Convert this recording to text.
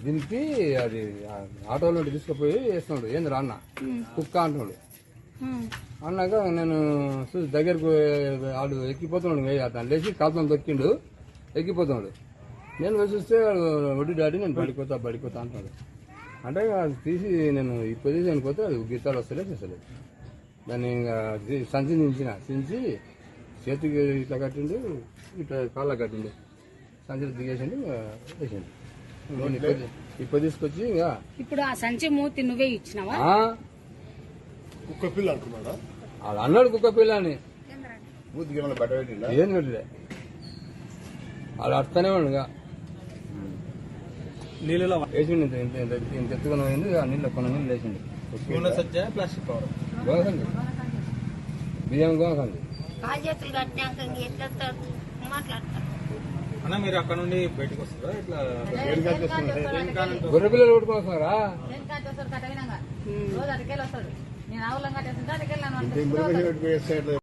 దింపి అది ఆటోలో తీసుకుపోయి వేస్తున్నాడు. ఏంది అన్న కుక్క అంటున్నాడు. అన్నాక నేను చూసి దగ్గరకు వాడు ఎక్కిపోతున్నాడు. అతను లేచి కాల్తం దొక్కిండు, ఎక్కిపోతున్నాడు. నేను వచ్చి చూస్తే వడ్డీ డాడీ నేను పడిపోతా అంటున్నాడు. అంటే అది తీసి నేను ఈ పొజిషన్కి పోతే అది గీతాలు వస్తలేదు. దాన్ని ఇంకా సంచి చించి చేతికి ఇట్లా కట్టిండు, ఇట్లా కాళ్ళ కట్టిండు, సంచిలో దిగేసిండు, వేసిండు. ఇప్పుడు తీసుకొచ్చి ఇంకా ఇప్పుడు ఆ సంచి మూతి నువ్వే ఇచ్చినావా? కుక్క పిల్ల అంటున్నాడా? అది అన్నాడు కుక్క పిల్ల అని. మూతికి ఏమైనా బట్ట పెట్టిందా? ఏం పెట్టలే, వాళ్ళు అడుతూనే ఉండగా నీళ్ళలో వేసిండు. ఇంత ఎత్తుకుని పోయింది. ఆ నీళ్ళు కొన్ని నీళ్ళు వేసిండు. ప్లాస్టిక్ కవర్ గోసండి, బియ్యం గోసండి. అన్న మీరు అక్కడ నుండి బయటకు వస్తారా? ఇట్లా గొర్రె పిల్లలు కొట్టుకొని వస్తున్నారా? ఇంత